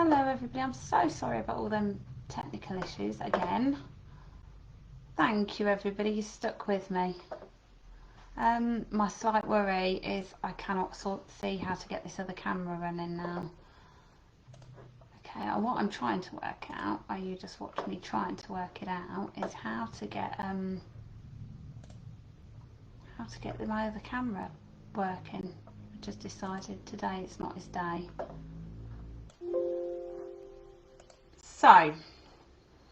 Hello everybody, I'm so sorry about all them technical issues again. Thank you everybody, you stuck with me. My slight worry is I cannot see how to get this other camera running now. Okay, and what I'm trying to work out, or you just watch me trying to work it out, is how to get my other camera working. I just decided today it's not his day. So,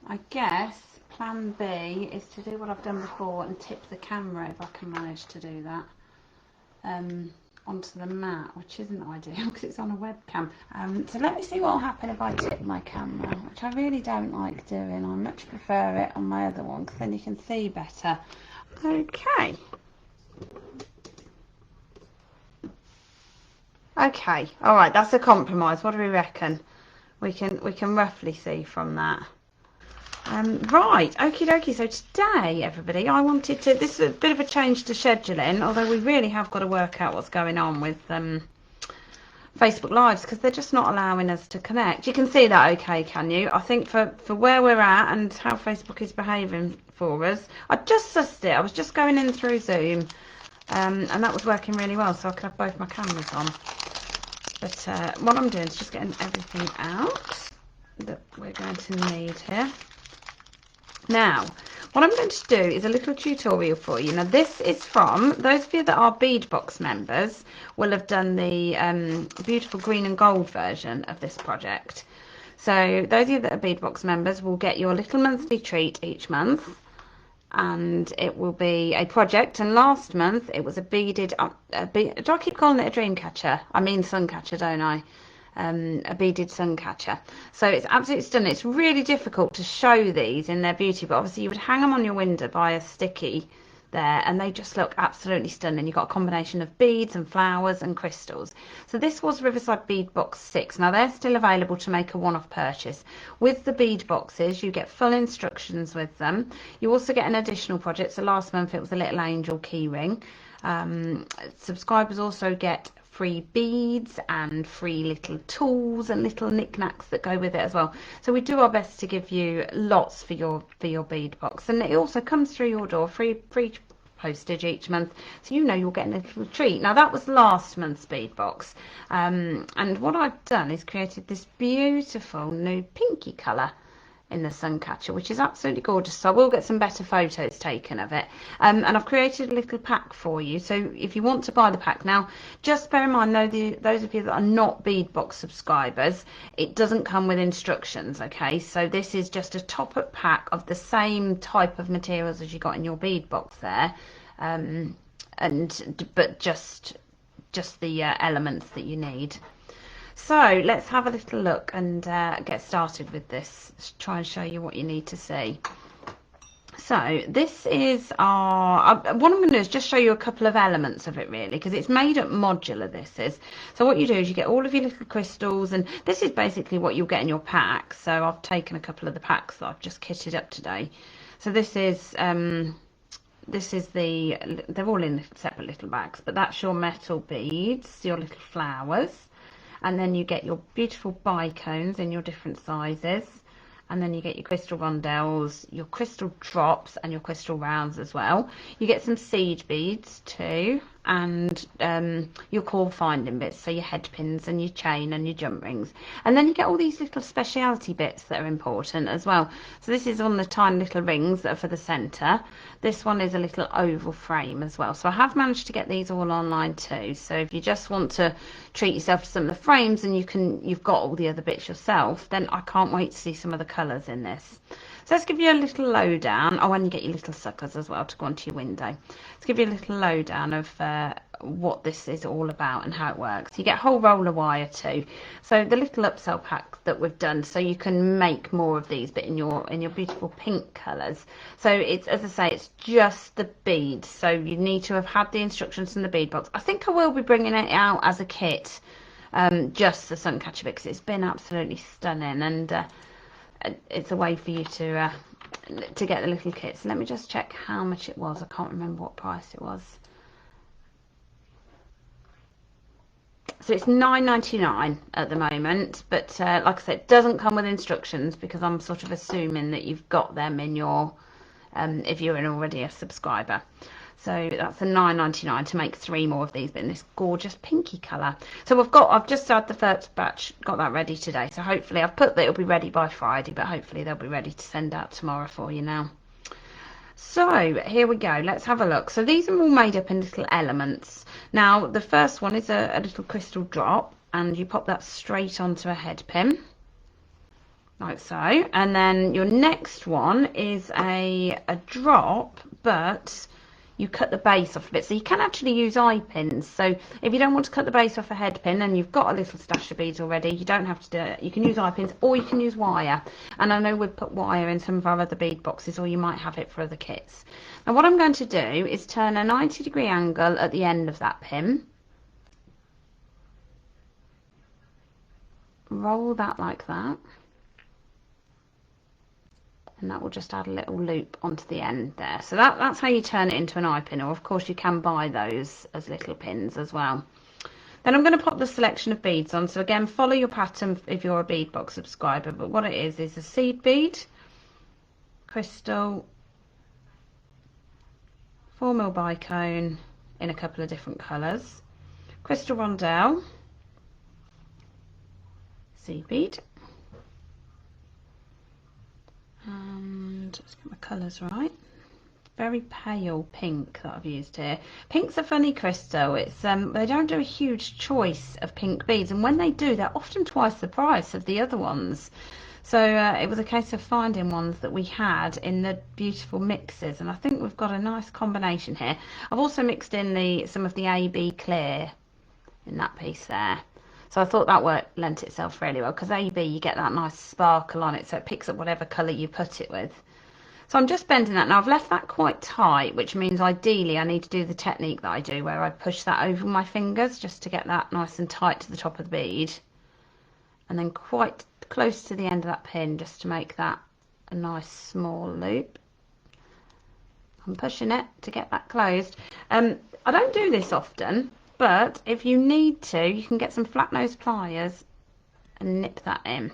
I guess plan B is to do what I've done before and tip the camera, if I can manage to do that, onto the mat, which isn't ideal because it's on a webcam. So let me see what will happen if I tip my camera, which I really don't like doing. I much prefer it on my other one because then you can see better. Okay. Okay, all right, that's a compromise. What do we reckon? We can roughly see from that. Right, okie dokie. So today, everybody, I wanted to. This is a bit of a change to scheduling, although we really have got to work out what's going on with Facebook Lives because they're just not allowing us to connect. You can see that, okay, can you? I think for where we're at and how Facebook is behaving for us, I just sussed it. I was just going in through Zoom, and that was working really well, so I could have both my cameras on. But what I'm doing is just getting everything out that we're going to need here. Now, what I'm going to do is a little tutorial for you. Now, this is from, those of you that are Beadbox members will have done the beautiful green and gold version of this project. So those of you that are Beadbox members will get your little monthly treat each month. And it will be a project, and last month it was a beaded, do I keep calling it a dream catcher? I mean sun catcher, don't I? A beaded sun catcher. So it's absolutely stunning. It's really difficult to show these in their beauty, but obviously you would hang them on your window by a sticky there, and they just look absolutely stunning. You've got a combination of beads and flowers and crystals. So this was Riverside Bead Box 6. Now they're still available to make a one-off purchase. With the bead boxes, you get full instructions with them. You also get an additional project. So last month it was a little angel key ring. Subscribers also get free beads and free little tools and little knickknacks that go with it as well. So we do our best to give you lots for your bead box, and it also comes through your door free postage each month, so you know you're getting a little treat. Now that was last month's bead box, and what I've done is created this beautiful new pinky colour in the sun catcher, which is absolutely gorgeous. So I will get some better photos taken of it, and I've created a little pack for you. So if you want to buy the pack now, just bear in mind those of you that are not Beadbox subscribers, it doesn't come with instructions. Okay, so this is just a top-up pack of the same type of materials as you got in your Beadbox there, but just the elements that you need. So let's have a little look and get started with this. Let's try and show you what you need to see. So this is our, what I'm going to do is just show you a couple of elements of it really, because it's made up modular, this is. So what you do is you get all of your little crystals, and this is basically what you'll get in your pack. So I've taken a couple of the packs that I've just kitted up today. So this is they're all in separate little bags, but that's your metal beads, your little flowers. And then you get your beautiful bicones in your different sizes, and then you get your crystal rondelles, your crystal drops, and your crystal rounds as well. You get some seed beads too, and your core finding bits, so your head pins and your chain and your jump rings. And then you get all these little speciality bits that are important as well. So this is on the tiny little rings that are for the centre. This one is a little oval frame as well. So I have managed to get these all online too. So if you just want to treat yourself to some of the frames and you've got all the other bits yourself, then I can't wait to see some of the colours in this. So let's give you a little lowdown. Oh, and you get your little suckers as well to go onto your window. Let's give you a little lowdown of what this is all about and how it works. You get a whole roll of wire too. So the little upsell pack that we've done, so you can make more of these, but in your beautiful pink colours. So it's, as I say, it's just the beads. So you need to have had the instructions in the bead box. I think I will be bringing it out as a kit, just the sun catcher, because it's been absolutely stunning, and it's a way for you to get the little kits. Let me just check how much it was. I can't remember what price it was. So it's $9.99 at the moment, but like I said, it doesn't come with instructions because I'm sort of assuming that you've got them in your, if you're already a subscriber. So that's a $9.99 to make 3 more of these, but in this gorgeous pinky colour. So I've just had the first batch, got that ready today. So hopefully I've put that it'll be ready by Friday, but hopefully they'll be ready to send out tomorrow for you now. So here we go, let's have a look. So these are all made up in little elements. Now the first one is a little crystal drop, and you pop that straight onto a head pin, like so. And then your next one is a drop, but you cut the base off of it. So you can actually use eye pins. So if you don't want to cut the base off a head pin and you've got a little stash of beads already, you don't have to do it. You can use eye pins, or you can use wire. And I know we've put wire in some of our other bead boxes, or you might have it for other kits. Now what I'm going to do is turn a 90-degree angle at the end of that pin. Roll that like that. And that will just add a little loop onto the end there. So that's how you turn it into an eye pin, or of course you can buy those as little pins as well. Then I'm going to pop the selection of beads on. So again, follow your pattern if you're a bead box subscriber, but what it is a seed bead, crystal, 4mm bicone in a couple of different colours, crystal rondelle, seed bead, and let's get my colours right. Very pale pink that I've used here. Pink's a funny crystal. It's they don't do a huge choice of pink beads, and when they do, they're often twice the price of the other ones. So it was a case of finding ones that we had in the beautiful mixes, and I think we've got a nice combination here. I've also mixed in some of the AB clear in that piece there. So I thought that lent itself really well, because AB, you get that nice sparkle on it, so it picks up whatever colour you put it with. So I'm just bending that. Now I've left that quite tight, which means ideally I need to do the technique that I do, where I push that over my fingers just to get that nice and tight to the top of the bead. And then quite close to the end of that pin, just to make that a nice small loop. I'm pushing it to get that closed. I don't do this often, but if you need to, you can get some flat nose pliers and nip that in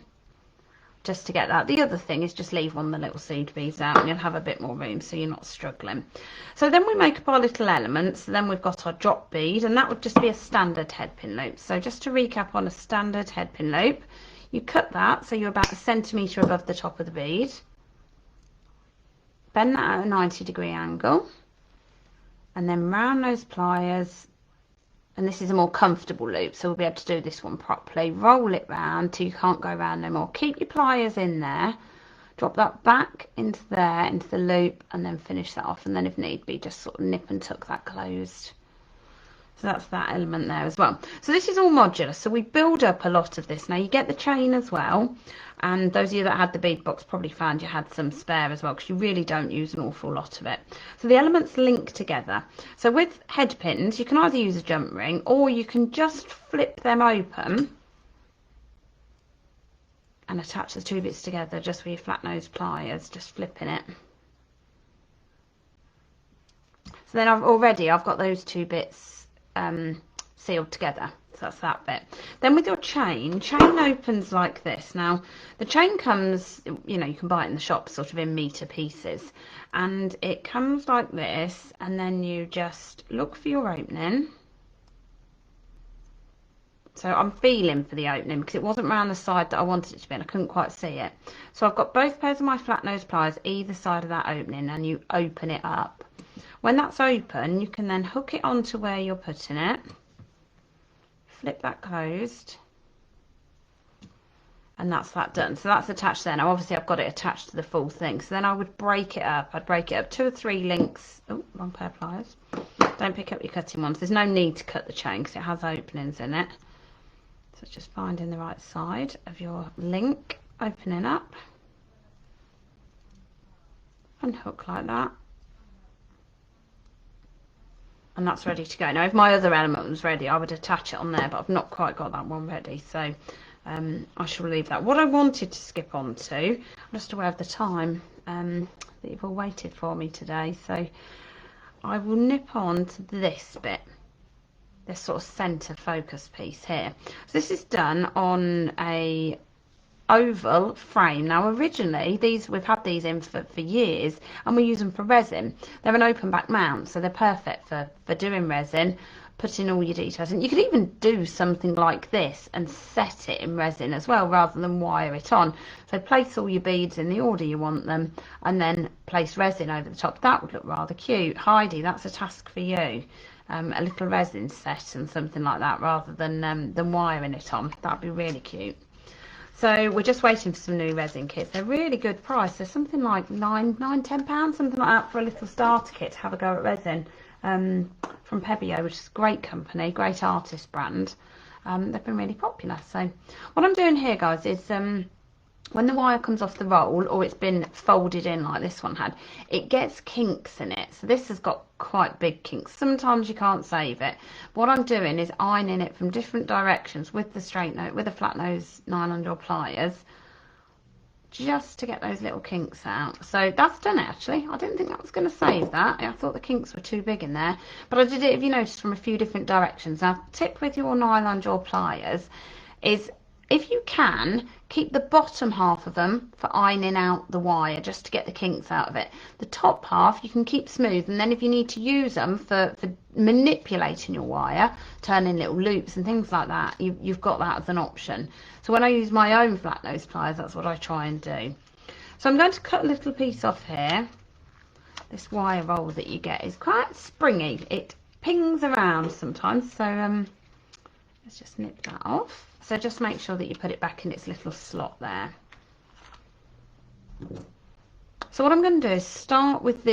just to get that. The other thing is just leave one of the little seed beads out and you'll have a bit more room so you're not struggling. So then we make up our little elements. Then we've got our drop bead, and that would just be a standard head pin loop. So just to recap on a standard head pin loop, you cut that so you're about 1 centimetre above the top of the bead. Bend that at a 90-degree angle, and then round those pliers. And this is a more comfortable loop, so we'll be able to do this one properly. Roll it round till you can't go round no more. Keep your pliers in there. Drop that back into there, into the loop, and then finish that off. And then if need be, just sort of nip and tuck that closed. So that's that element there as well. So this is all modular, so we build up a lot of this. Now you get the chain as well, and those of you that had the bead box probably found you had some spare as well, because you really don't use an awful lot of it. So the elements link together. So with head pins, you can either use a jump ring, or you can just flip them open and attach the two bits together just with your flat nose pliers, just flipping it. So then I've got those two bits sealed together. So that's that bit. Then with your chain opens like this. Now the chain comes, you know, you can buy it in the shop sort of in meter pieces, and it comes like this, and then you just look for your opening. So I'm feeling for the opening because it wasn't around the side that I wanted it to be, and I couldn't quite see it. So I've got both pairs of my flat nose pliers either side of that opening, and you open it up. When that's open, you can then hook it onto where you're putting it, flip that closed, and that's that done. So that's attached there. Now obviously I've got it attached to the full thing, so then I would break it up. I'd break it up 2 or 3 links. Oh, wrong pair of pliers. Don't pick up your cutting ones. There's no need to cut the chain because it has openings in it. So just finding the right side of your link, opening up, and hook like that. And that's ready to go. Now if my other element was ready, I would attach it on there, but I've not quite got that one ready, so I shall leave that. What I wanted to skip on to, I'm just aware of the time that you've all waited for me today, so I will nip on to this bit. this sort of center focus piece here. So this is done on a oval frame. Now originally we've had these in for years, and we use them for resin. They're an open back mount, so they're perfect for doing resin, putting all your details in. You could even do something like this and set it in resin as well, rather than wire it on. So place all your beads in the order you want them, and then place resin over the top. That would look rather cute. Heidi, that's a task for you. A little resin set and something like that, rather than wiring it on. That'd be really cute. So we're just waiting for some new resin kits. They're really good price. They're something like £10, something like that, for a little starter kit to have a go at resin, from Pebio, which is a great company, great artist brand. They've been really popular. So what I'm doing here, guys, is when the wire comes off the roll, or it's been folded in like this one had, it gets kinks in it. So this has got quite big kinks. Sometimes you can't save it. What I'm doing is ironing it from different directions with the straight nose, with a flat nose nylon or pliers, just to get those little kinks out. So that's done it, actually. I didn't think that was going to save that. I thought the kinks were too big in there, but I did it, if you notice, from a few different directions. Now, tip with your nylon or pliers is, if you can, keep the bottom half of them for ironing out the wire, just to get the kinks out of it. The top half you can keep smooth, and then if you need to use them for manipulating your wire, turning little loops and things like that, you've got that as an option. So when I use my own flat nose pliers, that's what I try and do. So I'm going to cut a little piece off here. This wire roll that you get is quite springy. It pings around sometimes, so let's just nip that off. So just make sure that you put it back in its little slot there. So what I'm going to do is start with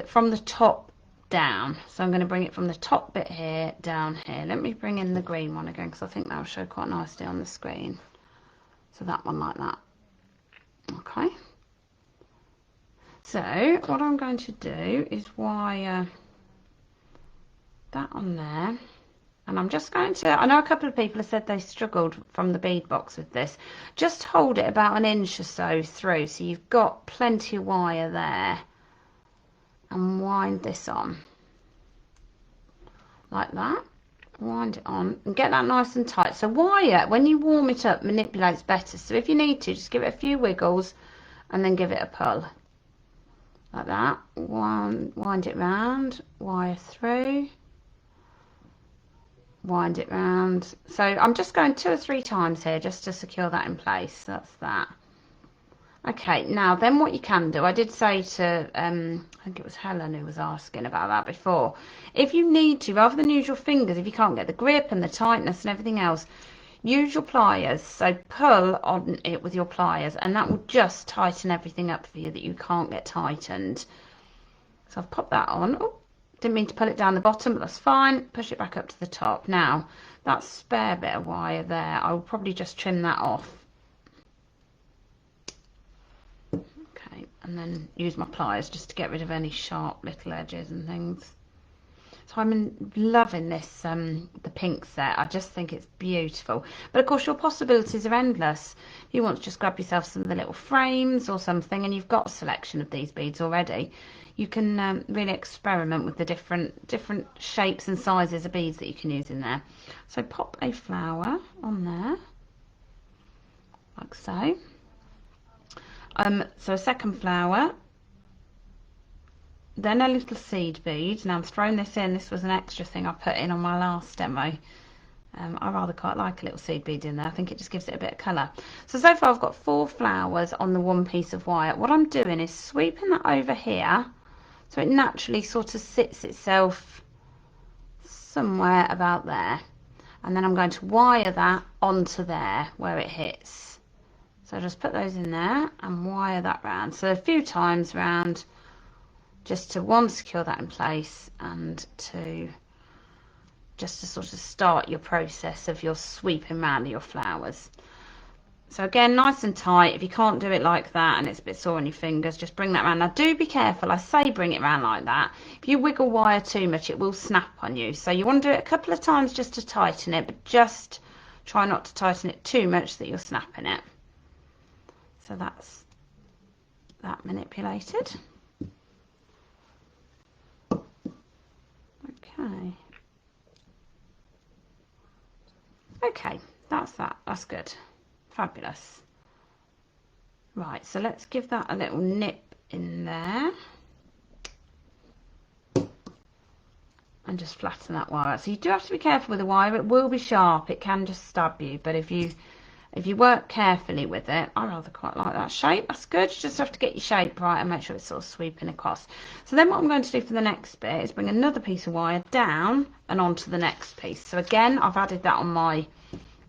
from the top down. So I'm going to bring it from the top bit here down here. Let me bring in the green one again, because I think that'll show quite nicely on the screen. So that one like that. Okay. So what I'm going to do is wire that on there. And I'm just going to, I know a couple of people have said they struggled from the bead box with this. Just hold it about 1 inch or so through, so you've got plenty of wire there. And wind this on. Like that. Wind it on and get that nice and tight. So wire, when you warm it up, manipulates better. So if you need to, just give it a few wiggles and then give it a pull. Like that. Wind it round, wire through. Wind it round. So I'm just going 2 or 3 times here just to secure that in place. That's that. Okay, now then what you can do, I did say to, I think it was Helen who was asking about that before. If you need to, rather than use your fingers, if you can't get the grip and the tightness and everything else, use your pliers. So pull on it with your pliers, and that will just tighten everything up for you that you can't get tightened. So I've popped that on. Oh, didn't mean to pull it down the bottom, but that's fine. Push it back up to the top. Now, that spare bit of wire there, I will probably just trim that off. Okay, and then use my pliers just to get rid of any sharp little edges and things. So I'm loving this, the pink set. I just think it's beautiful. But of course, your possibilities are endless. If you want to just grab yourself some of the little frames or something, and you've got a selection of these beads already, you can really experiment with the different shapes and sizes of beads that you can use in there. So pop a flower on there, like so. So a second flower, then a little seed bead. Now I'm throwing this in. This was an extra thing I put in on my last demo. I rather quite like a little seed bead in there. I think it just gives it a bit of colour. So far I've got 4 flowers on the one piece of wire. What I'm doing is sweeping that over here, so it naturally sort of sits itself somewhere about there. And then I'm going to wire that onto there where it hits. So just put those in there and wire that round. So a few times round, just to, 1, secure that in place, and 2, just to sort of start your process of your sweeping round of your flowers. So again, nice and tight. If you can't do it like that and it's a bit sore on your fingers, just bring that around. Now do be careful, I say bring it around like that. If you wiggle wire too much, it will snap on you. So you want to do it a couple of times just to tighten it, but just try not to tighten it too much that you're snapping it. So that's that manipulated. Okay. Okay, that's that. That's good. Fabulous. Right, so let's give that a little nip in there. And just flatten that wire out. So you do have to be careful with the wire. It will be sharp. It can just stab you. But if you work carefully with it, I rather quite like that shape. That's good. You just have to get your shape right and make sure it's sort of sweeping across. So then what I'm going to do for the next bit is bring another piece of wire down and onto the next piece. So again, I've added that on my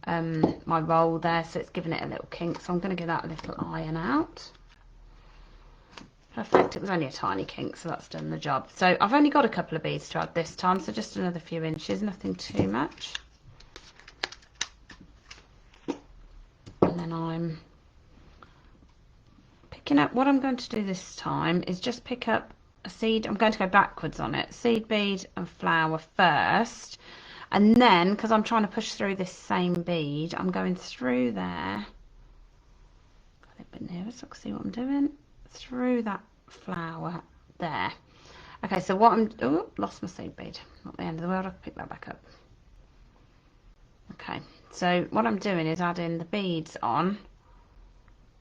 my roll there, so it's giving it a little kink. So I'm going to give that a little iron out. Perfect. It was only a tiny kink, so that's done the job. So I've only got a couple of beads to add this time, so just another few inches, nothing too much. And then I'm picking up, what I'm going to do this time is just pick up a seed. I'm going to go backwards on it. Seed bead and flower first. And then, because I'm trying to push through this same bead, I'm going through there. Got it a bit nearer so I can see what I'm doing. Through that flower there. Okay, so what I'm, oh, lost my seed bead. Not the end of the world, I'll pick that back up. Okay, so what I'm doing is adding the beads on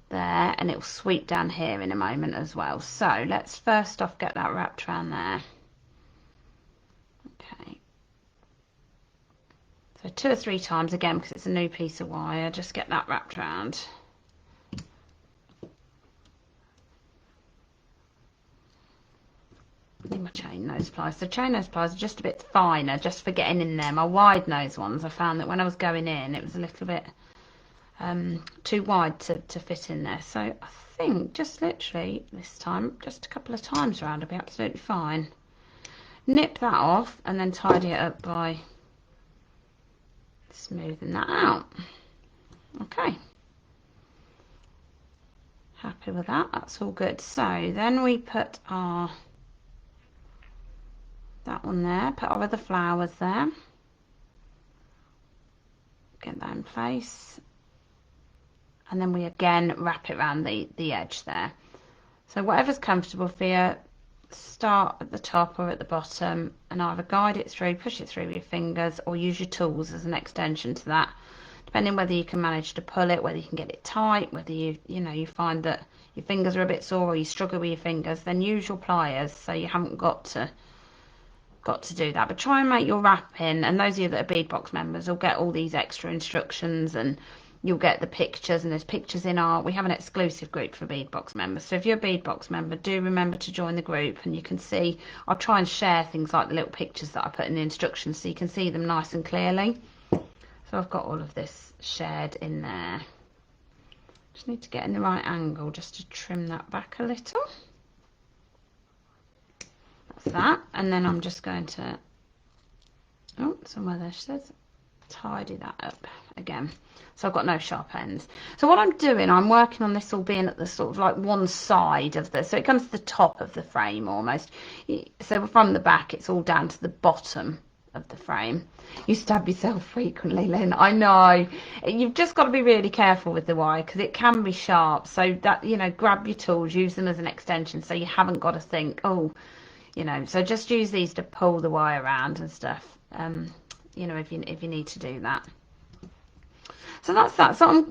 there, and it will sweep down here in a moment as well. So let's first off get that wrapped around there. Okay. So 2 or 3 times again, because it's a new piece of wire, just get that wrapped around. Need my chain nose pliers. So chain nose pliers are just a bit finer, just for getting in there. My wide nose ones, I found that when I was going in, it was a little bit too wide to fit in there. So I think just literally this time, just a couple of times around, will be absolutely fine. Nip that off and then tidy it up by smoothing that out. Okay. Happy with that. That's all good. So then we put our that one there, put our other flowers there, get that in place, and then we again wrap it around the edge there. So whatever's comfortable for you, start at the top or at the bottom and either guide it through, push it through with your fingers, or use your tools as an extension to that, depending whether you can manage to pull it, whether you can get it tight, whether you find that your fingers are a bit sore or you struggle with your fingers, then use your pliers so you haven't got to do that. But try and make your wrapping, and those of you that are Beadbox members will get all these extra instructions, and you'll get the pictures, and there's pictures in we have an exclusive group for Beadbox members. So if you're a Beadbox member, do remember to join the group, and you can see, I'll try and share things like the little pictures that I put in the instructions so you can see them nice and clearly. So I've got all of this shared in there. Just need to get in the right angle just to trim that back a little. That, and then I'm just going to, oh, somewhere there she says, tidy that up again. So I've got no sharp ends. So what I'm doing, I'm working on this all being at the sort of like one side of the, so it comes to the top of the frame almost. So from the back, it's all down to the bottom of the frame. You stab yourself frequently, Lynn. I know. You've just got to be really careful with the wire because it can be sharp. So that, grab your tools, use them as an extension so you haven't got to think, oh, so just use these to pull the wire around and stuff, if you need to do that. So that's that. So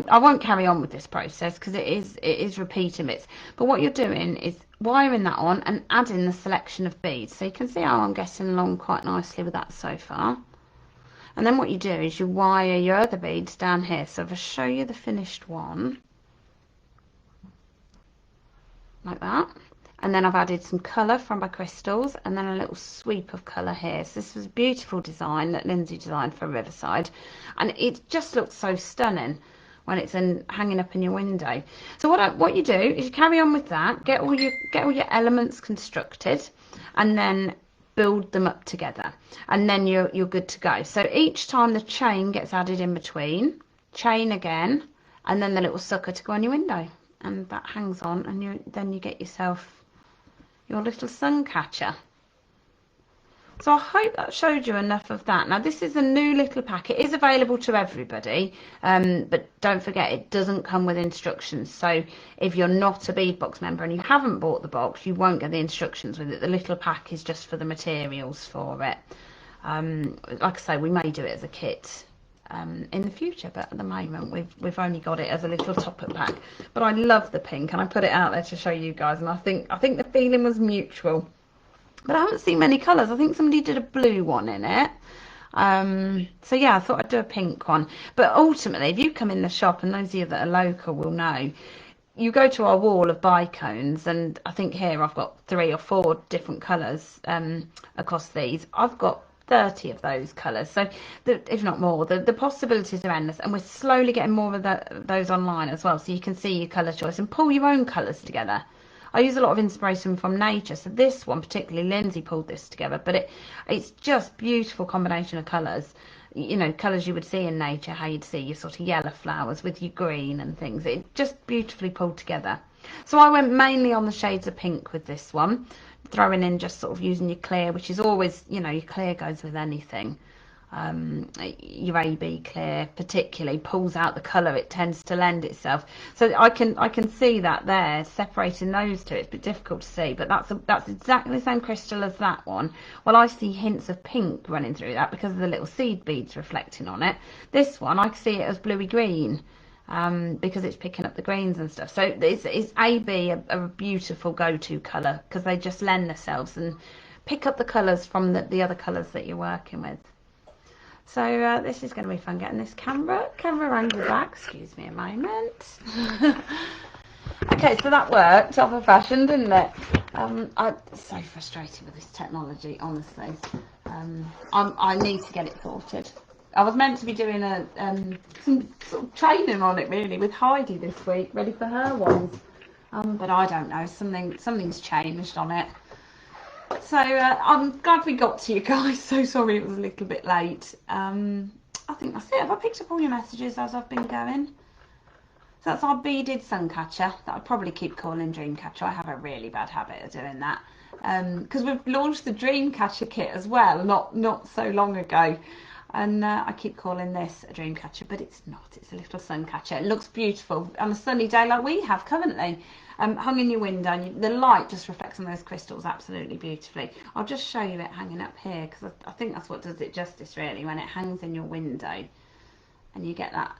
I won't carry on with this process because it is repeating bits. But what you're doing is wiring that on and adding the selection of beads. So you can see how I'm getting along quite nicely with that so far. And then what you do is you wire your other beads down here. So if I show you the finished one, like that. And then I've added some colour from my crystals and then a little sweep of colour here. So this was a beautiful design that Lindsay designed for Riverside. And it just looks so stunning when it's hanging up in your window. So what you do is you carry on with that, get all your elements constructed and then build them up together. And then you're good to go. So each time the chain gets added in between, chain again, and then the little sucker to go on your window. And that hangs on, and then you get yourself your little sun catcher. So I hope that showed you enough of that. Now this is a new little pack. It is available to everybody, but don't forget it doesn't come with instructions. So if you're not a Beadbox member and you haven't bought the box, you won't get the instructions with it. The little pack is just for the materials for it. Like I say, we may do it as a kit in the future, but at the moment we've only got it as a little topper pack. But I love the pink, and I put it out there to show you guys, and I think the feeling was mutual. But I haven't seen many colours. I think somebody did a blue one in it. So yeah, I thought I'd do a pink one. But ultimately, if you come in the shop, and those of you that are local will know, you go to our wall of bicones, and I think here I've got 3 or 4 different colours across these. I've got 30 of those colours, so if not more, the possibilities are endless, and we're slowly getting more of those online as well, so you can see your colour choice and pull your own colours together. I use a lot of inspiration from nature, so this one particularly, Lindsay pulled this together, but it's just beautiful combination of colours. You know, colours you would see in nature, how you'd see your sort of yellow flowers with your green and things. It just beautifully pulled together. So I went mainly on the shades of pink with this one, throwing in just sort of using your clear, which is always, you know, your clear goes with anything. Your AB clear particularly pulls out the colour, it tends to lend itself. So I can see that there, separating those two. It's a bit difficult to see, but that's exactly the same crystal as that one. Well, I see hints of pink running through that because of the little seed beads reflecting on it. This one, I see it as bluey green, because it's picking up the greens and stuff. So it's AB a beautiful go-to colour, because they just lend themselves and pick up the colours from the other colours that you're working with. So this is going to be fun getting this camera angle back. Excuse me a moment. Okay, so that worked off a fashion, didn't it? I'm so frustrated with this technology, honestly. I need to get it sorted. I was meant to be doing some sort of training on it really with Heidi this week, ready for her ones. But I don't know, something's changed on it. So I'm glad we got to you guys. So sorry it was a little bit late. I think that's it. Have I picked up all your messages as I've been going? So that's our Beaded Sun Catcher that I'd probably keep calling Dream Catcher. I have a really bad habit of doing that. Because we've launched the Dream Catcher kit as well, not so long ago. And I keep calling this a dream catcher, but it's not. It's a little sun catcher. It looks beautiful on a sunny day like we have currently. Hung in your window, and the light just reflects on those crystals absolutely beautifully. I'll just show you it hanging up here, because I think that's what does it justice really, when it hangs in your window and you get that.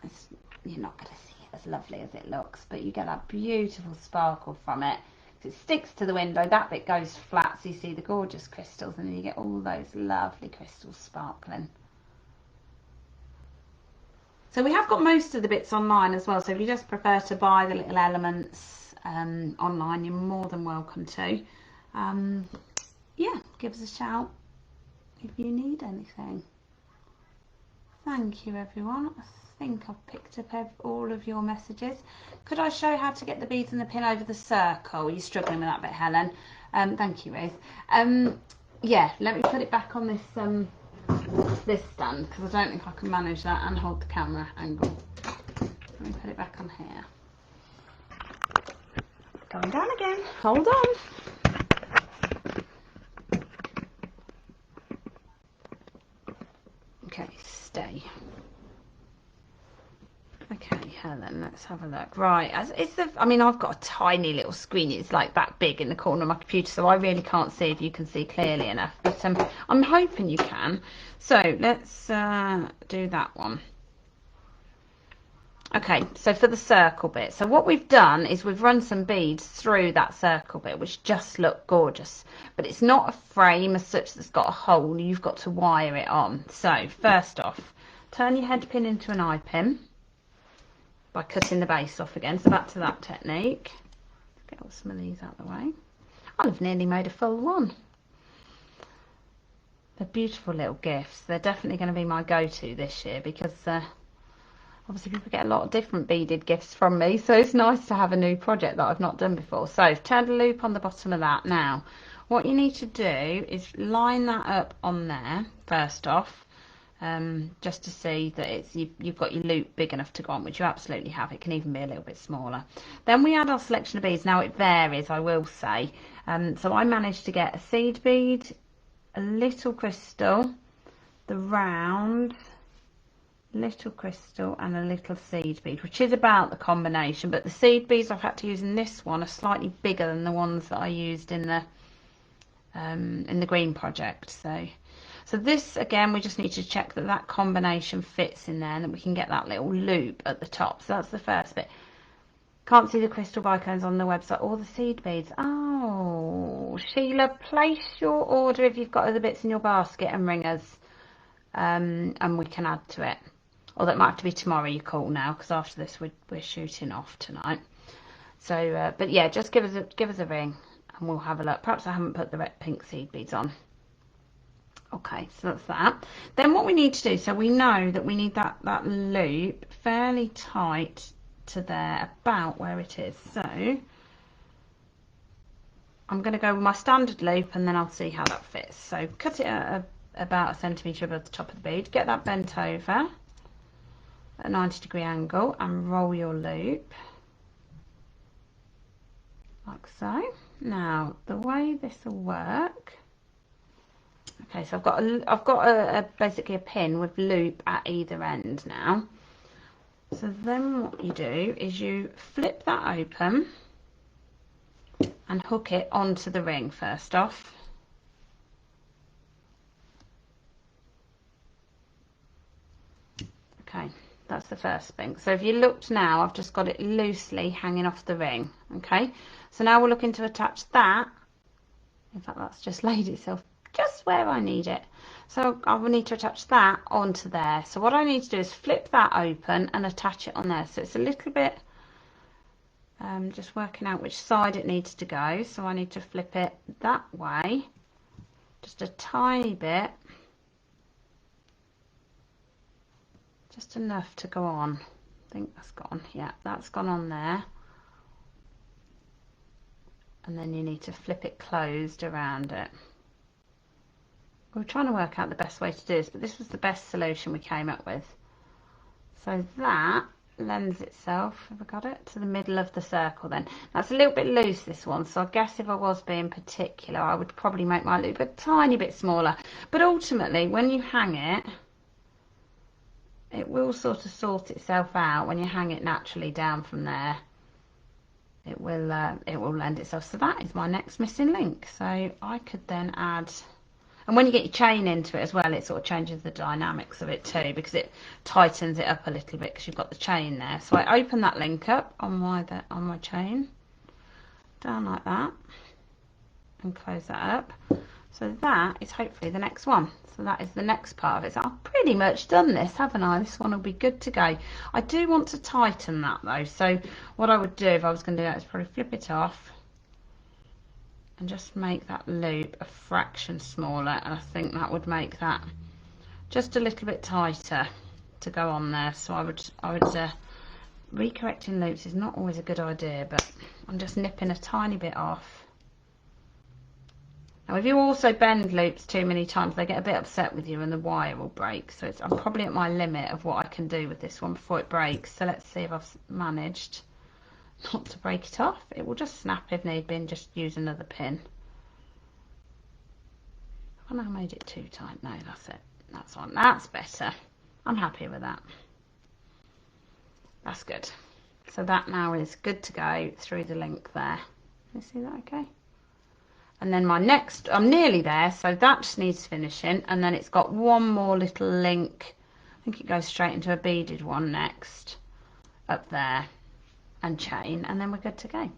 You're not going to see it as lovely as it looks, but you get that beautiful sparkle from it. It sticks to the window, that bit goes flat, so you see the gorgeous crystals, and then you get all those lovely crystals sparkling. So we have got most of the bits online as well, so if you just prefer to buy the little elements online, you're more than welcome to. Yeah, give us a shout if you need anything. Thank you everyone. I think I've picked up all of your messages. Could I show how to get the beads and the pin over the circle? Are you struggling with that bit, Helen? Thank you, Ruth. Yeah, let me put it back on this stand, because I don't think I can manage that and hold the camera angle. Let me put it back on here. Going down again. Hold on. Okay, stay. Okay, Helen, let's have a look. Right, I mean, I've got a tiny little screen. It's like that big in the corner of my computer, so I really can't see if you can see clearly enough. But I'm hoping you can. So let's do that one. Okay, so for the circle bit, so what we've done is we've run some beads through that circle bit, which just look gorgeous, but it's not a frame as such that's got a hole. You've got to wire it on. So first off, turn your head pin into an eye pin by cutting the base off again. So back to that technique. Get all some of these out of the way. I've nearly made a full one. They're beautiful little gifts. They're definitely going to be my go-to this year, because obviously people get a lot of different beaded gifts from me, so it's nice to have a new project that I've not done before. So I've turned a loop on the bottom of that. Now what you need to do is line that up on there first off, just to see that you've got your loop big enough to go on, which you absolutely have. It can even be a little bit smaller. Then we add our selection of beads. Now it varies, I will say. So I managed to get a seed bead, a little crystal, the round, little crystal, and a little seed bead, which is about the combination. But the seed beads I've had to use in this one are slightly bigger than the ones that I used in the green project. So So this, again, we just need to check that that combination fits in there and that we can get that little loop at the top. So that's the first bit. Can't see the crystal bicones on the website or the seed beads. Oh, Sheila, place your order if you've got other bits in your basket and ring us, and we can add to it. Or that might have to be tomorrow you call now, because after this we're shooting off tonight. So, but yeah, just give us a ring and we'll have a look. Perhaps I haven't put the red pink seed beads on. Okay, so that's that. Then what we need to do, so we know that we need that loop fairly tight to there, about where it is. So I'm going to go with my standard loop and then I'll see how that fits. So cut it at about 1 centimetre above the top of the bead. Get that bent over at a 90-degree angle and roll your loop like so. Now the way this will work. Okay, so I've got basically a pin with loop at either end now. So then what you do is you flip that open and hook it onto the ring first off. Okay, that's the first thing. So if you looked now, I've just got it loosely hanging off the ring. Okay, so now we're looking to attach that. In fact, that's just laid itself just where I need it. So I will need to attach that onto there. So what I need to do is flip that open and attach it on there. So it's a little bit, just working out which side it needs to go. So I need to flip it that way, just a tiny bit, just enough to go on. I think that's gone. Yeah, that's gone on there. And then you need to flip it closed around it. We were trying to work out the best way to do this, but this was the best solution we came up with. So that lends itself, have I got it, to the middle of the circle then. That's a little bit loose, this one, so I guess if I was being particular, I would probably make my loop a tiny bit smaller. But ultimately, when you hang it, it will sort of sort itself out. When you hang it naturally down from there, it will lend itself. So that is my next missing link. So I could then add... And when you get your chain into it as well, it sort of changes the dynamics of it too, because it tightens it up a little bit because you've got the chain there. So I open that link up on my chain, down like that, and close that up. So that is hopefully the next one. So that is the next part of it. So I've pretty much done this, haven't I? This one will be good to go. I do want to tighten that though. So what I would do if I was going to do that is probably flip it off and just make that loop a fraction smaller, and I think that would make that just a little bit tighter to go on there. So I would recorrecting loops is not always a good idea, but I'm just nipping a tiny bit off. Now if you also bend loops too many times, they get a bit upset with you and the wire will break. So I'm probably at my limit of what I can do with this one before it breaks. So let's see if I've managed not to break it off. It will just snap if need be, and just use another pin. And I made it too tight. No, that's it. That's on. That's better. I'm happy with that. That's good. So that now is good to go through the link there. Can you see that okay? And then my next, I'm nearly there, so that just needs finishing. And then it's got one more little link. I think it goes straight into a beaded one next, up there. And chain, and then we're good to go.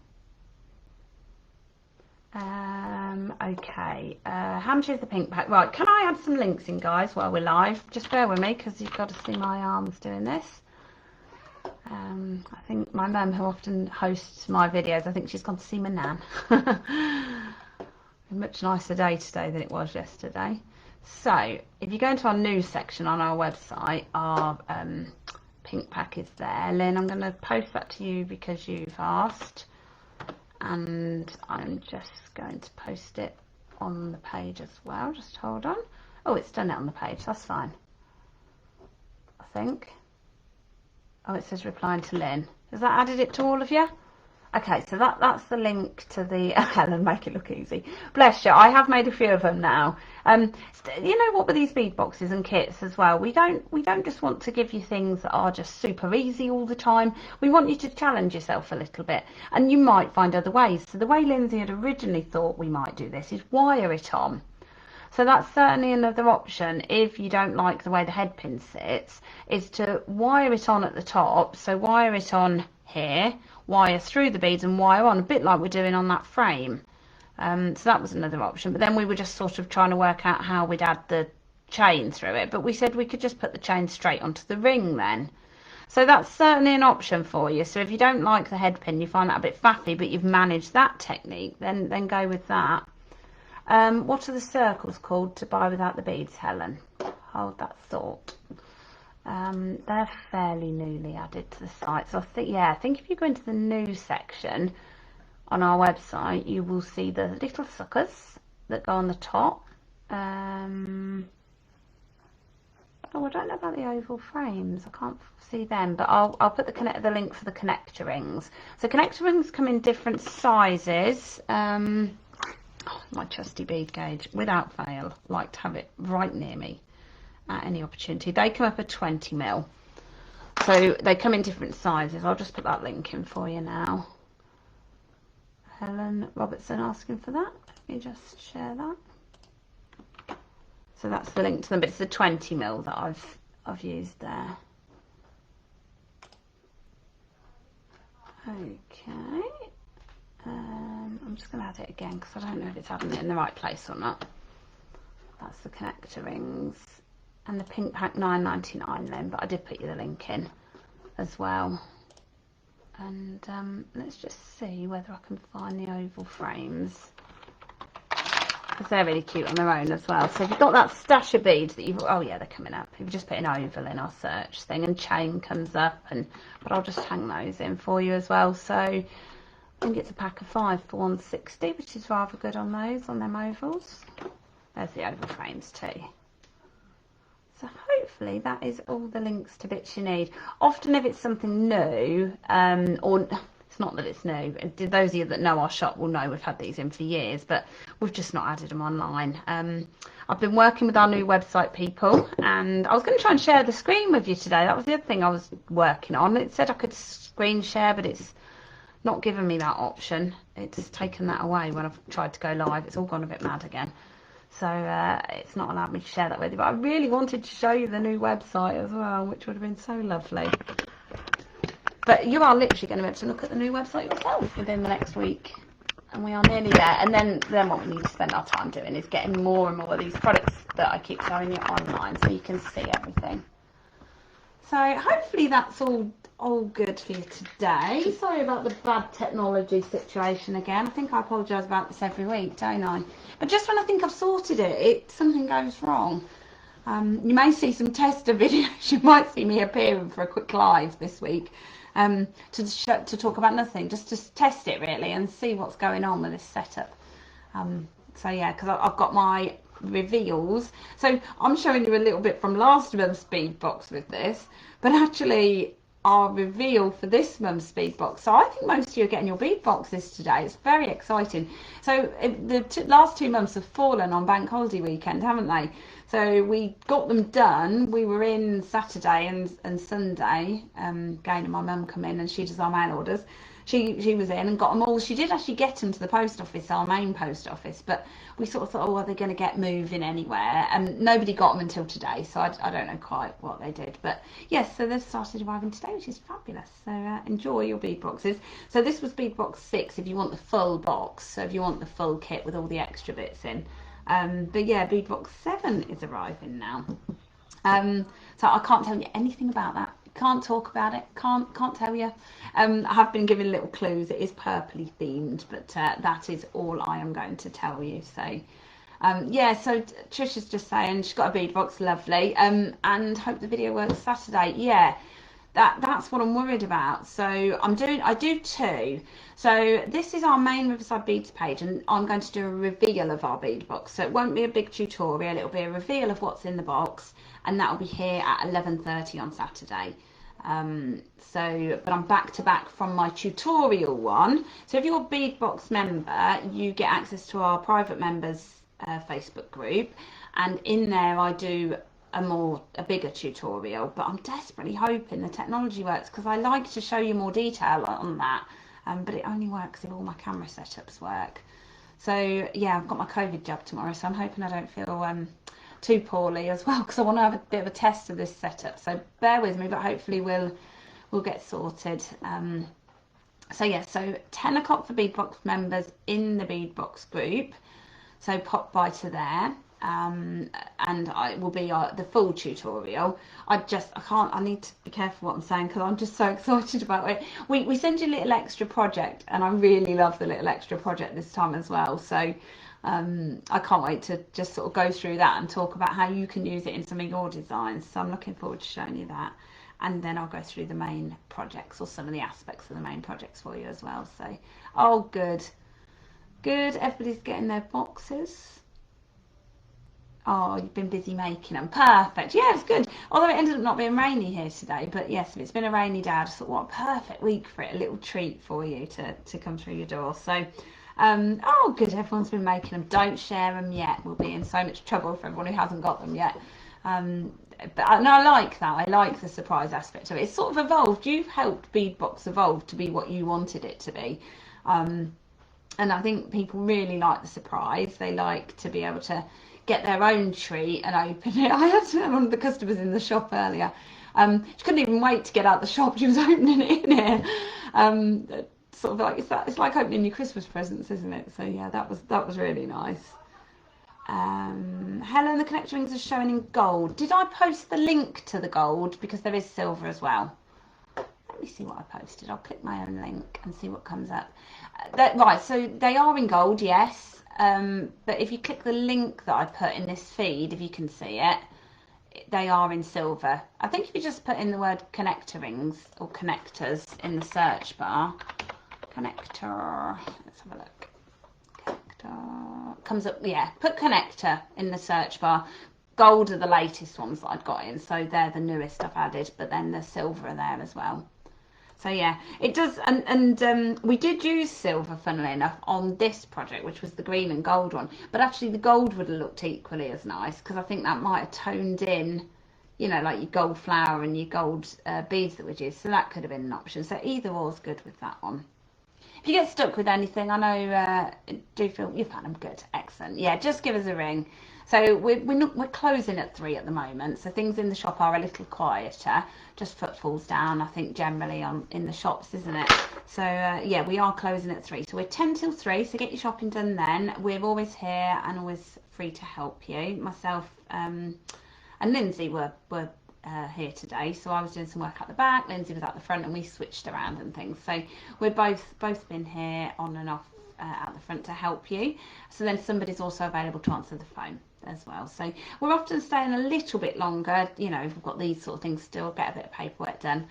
Okay, how much is the pink pack? Right, can I add some links in, guys, while we're live? Just bear with me, because you've got to see my arms doing this. I think my mum, who often hosts my videos, I think she's gone to see my nan. A much nicer day today than it was yesterday. So if you go into our news section on our website, our pink pack is there. Lynn, I'm going to post that to you because you've asked, and I'm just going to post it on the page as well. Just hold on. Oh, it's done it on the page. That's fine, I think. Oh, it says replying to Lynn. Has that added it to all of you? Okay, so that's the link to the Helen, make it look easy. Bless you. I have made a few of them now. You know what, with these bead boxes and kits as well, we don't just want to give you things that are just super easy all the time. We want you to challenge yourself a little bit, and you might find other ways. So the way Lindsay had originally thought we might do this is wire it on. So that's certainly another option if you don't like the way the head pin sits, is to wire it on at the top. So wire it on here, wire through the beads and wire on, a bit like we're doing on that frame. So that was another option, but then we were just sort of trying to work out how we'd add the chain through it, but we said we could just put the chain straight onto the ring then. So that's certainly an option for you. So if you don't like the head pin, you find that a bit faffy, but you've managed that technique, then go with that. What are the circles called to buy without the beads, Helen? Hold that thought. They're fairly newly added to the site. So I think if you go into the new section on our website, you will see the little suckers that go on the top. Oh, I don't know about the oval frames. I can't see them, but I'll put the link for the connector rings. So connector rings come in different sizes. Oh, my trusty bead gauge, without fail, like to have it right near me at any opportunity. They come up at 20 mil. So they come in different sizes. I'll just put that link in for you now. Helen Robertson asking for that. Let me just share that. So that's the link to them, but it's the 20 mil that I've used there. Okay. I'm just going to add it again because I don't know if it's adding it in the right place or not. That's the connector rings. And the pink pack $9.99 then, but I did put you the link in as well. And let's just see whether I can find the oval frames, because they're really cute on their own as well. So if you've got that stash of beads that you've, oh yeah, they're coming up. If you just put an oval in our search thing and chain comes up, but I'll just hang those in for you as well. So I think it's a pack of 5 for $160, which is rather good on those, on them ovals. There's the oval frames too. So hopefully that is all the links to bits you need. Often if it's something new, or it's not that it's new, those of you that know our shop will know we've had these in for years, but we've just not added them online. I've been working with our new website people, and I was going to try and share the screen with you today. That was the other thing I was working on. It said I could screen share, but it's not given me that option. It's taken that away when I've tried to go live. It's all gone a bit mad again. So it's not allowed me to share that with you, but I really wanted to show you the new website as well, which would have been so lovely. But you are literally going to be able to look at the new website yourself within the next week, and we are nearly there. And then what we need to spend our time doing is getting more and more of these products that I keep showing you online, so you can see everything. So hopefully that's all good for you today. Sorry about the bad technology situation again. I think I apologise about this every week, don't I? But just when I think I've sorted it, something goes wrong. You may see some tester videos. You might see me appearing for a quick live this week to talk about nothing, just to test it really and see what's going on with this setup. So yeah, because I've got my reveals. So I'm showing you a little bit from last month's speed box with this, but actually our reveal for this month's speed box. So I think most of you are getting your bead boxes today. It's very exciting. So the last 2 months have fallen on bank holiday weekend, haven't they? So we got them done. We were in Saturday and Sunday. Gain and my mum come in and she does our mail orders. She was in and got them all. She did actually get them to the post office, our main post office, but we sort of thought, oh, are they going to get moving anywhere? And nobody got them until today, so I don't know quite what they did. But yes, so they've started arriving today, which is fabulous. So enjoy your bead boxes. So this was bead box 6 if you want the full box, so if you want the full kit with all the extra bits in. But yeah, bead box 7 is arriving now. So I can't tell you anything about that. Can't talk about it. Can't tell you. I have been given little clues. It is purpley themed, but that is all I am going to tell you. So yeah, so Trisha's just saying she's got a bead box, lovely, and hope the video works Saturday. Yeah, that's what I'm worried about. So I do 2. So this is our main Riverside Beads page, and I'm going to do a reveal of our bead box. So it won't be a big tutorial, it'll be a reveal of what's in the box, and that will be here at 11:30 on Saturday. But I'm back to back from my tutorial one. So if you're a bead box member, you get access to our private members Facebook group, and in there I do a bigger tutorial, but I'm desperately hoping the technology works, because I like to show you more detail on that, but it only works if all my camera setups work. So yeah, I've got my COVID jab tomorrow, so I'm hoping I don't feel too poorly as well, because I want to have a bit of a test of this setup. So bear with me, but hopefully we'll get sorted. So yeah, so 10 o'clock for Beadbox members in the Beadbox group. So pop by to there. And I will be the full tutorial. I need to be careful what I'm saying, because I'm just so excited about it. We send you a little extra project, and I really love the little extra project this time as well. So I can't wait to just sort of go through that and talk about how you can use it in some of your designs. So I'm looking forward to showing you that, and then I'll go through the main projects, or some of the aspects of the main projects for you as well. So oh, good, everybody's getting their boxes. Oh, you've been busy making them. Perfect. Yeah, it's good. Although it ended up not being rainy here today. But yes, if it's been a rainy day, I just thought, what a perfect week for it. A little treat for you to come through your door. So, oh, good. Everyone's been making them. Don't share them yet. We'll be in so much trouble for everyone who hasn't got them yet. But I like that. I like the surprise aspect of it. It's sort of evolved. You've helped Beadbox evolve to be what you wanted it to be. And I think people really like the surprise. They like to be able to get their own treat and open it. I had one of the customers in the shop earlier. She couldn't even wait to get out the shop. She was opening it in here. Sort of like it's like opening your Christmas presents, isn't it? So yeah, that was really nice. Helen, the connector rings are showing in gold. Did I post the link to the gold? Because there is silver as well. Let me see what I posted. I'll click my own link and see what comes up. Right, so they are in gold, yes. But if you click the link that I put in this feed, if you can see it, they are in silver. I think if you just put in the word connector rings or connectors in the search bar, connector, let's have a look. Connector comes up, yeah, put connector in the search bar. Gold are the latest ones that I've got in, so they're the newest I've added, but then the silver are there as well. So yeah, it does, and we did use silver, funnily enough, on this project, which was the green and gold one. But actually, the gold would have looked equally as nice, because I think that might have toned in, you know, like your gold flower and your gold beads that we'd use. So that could have been an option. So either or is good with that one. If you get stuck with anything, I know, do feel you found them good, excellent. Yeah, just give us a ring. So we're closing at 3 at the moment, so things in the shop are a little quieter. Just footfalls down, I think, generally in the shops, isn't it? So yeah, we are closing at 3. So we're 10 till 3. So get your shopping done then. We're always here and always free to help you. Myself and Lindsay were here today, so I was doing some work at the back. Lindsay was at the front, and we switched around and things. So we're both been here on and off at the front to help you. So then somebody's also available to answer the phone as well. So we're often staying a little bit longer, you know, if we've got these sort of things still, get a bit of paperwork done.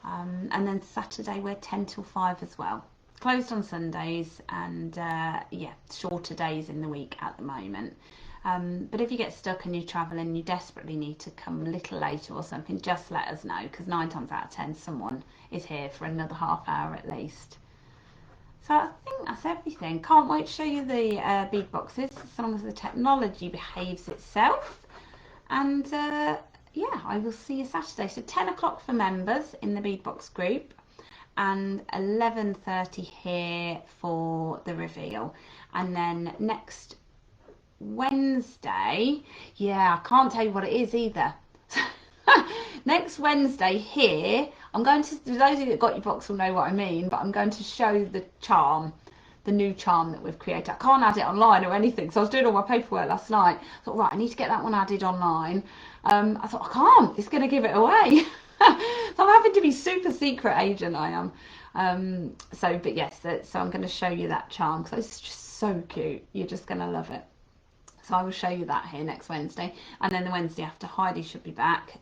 And then Saturday we're 10 till 5 as well. Closed on Sundays, and yeah, shorter days in the week at the moment. But if you get stuck and you're travelling, you desperately need to come a little later or something, just let us know, because 9 times out of 10 someone is here for another half hour at least. So I think that's everything. Can't wait to show you the bead boxes, so long as the technology behaves itself. And yeah, I will see you Saturday. So 10 o'clock for members in the Beadbox group, and 11:30 here for the reveal. And then next Wednesday, yeah, I can't tell you what it is either. Next Wednesday here, I'm going to, those of you that got your box will know what I mean, but I'm going to show the charm, the new charm that we've created. I can't add it online or anything, so I was doing all my paperwork last night. I thought, right, I need to get that one added online. I thought, I can't, it's going to give it away. So I'm having to be super secret agent, I am. So, but yes, so I'm going to show you that charm, because it's just so cute. You're just going to love it. So I will show you that here next Wednesday, and then the Wednesday after, Heidi should be back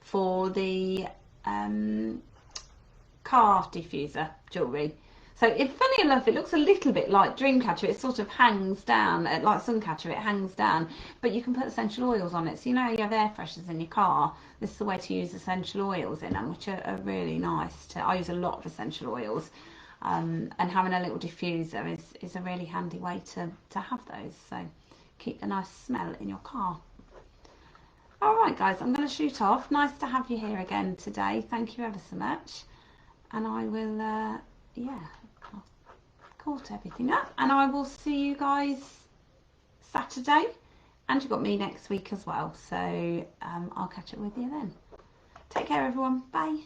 for the car diffuser jewellery. So funny enough, it looks a little bit like Dreamcatcher. It sort of hangs down, like Suncatcher, it hangs down, but you can put essential oils on it. So you know you have air fresheners in your car, this is the way to use essential oils in them, which are really nice. I use a lot of essential oils. And having a little diffuser is a really handy way to have those, so keep the nice smell in your car. Alright guys, I'm going to shoot off. Nice to have you here again today, thank you ever so much, and I will yeah, cool. caught everything up, and I will see you guys Saturday, and you've got me next week as well, so I'll catch up with you then. Take care everyone, bye.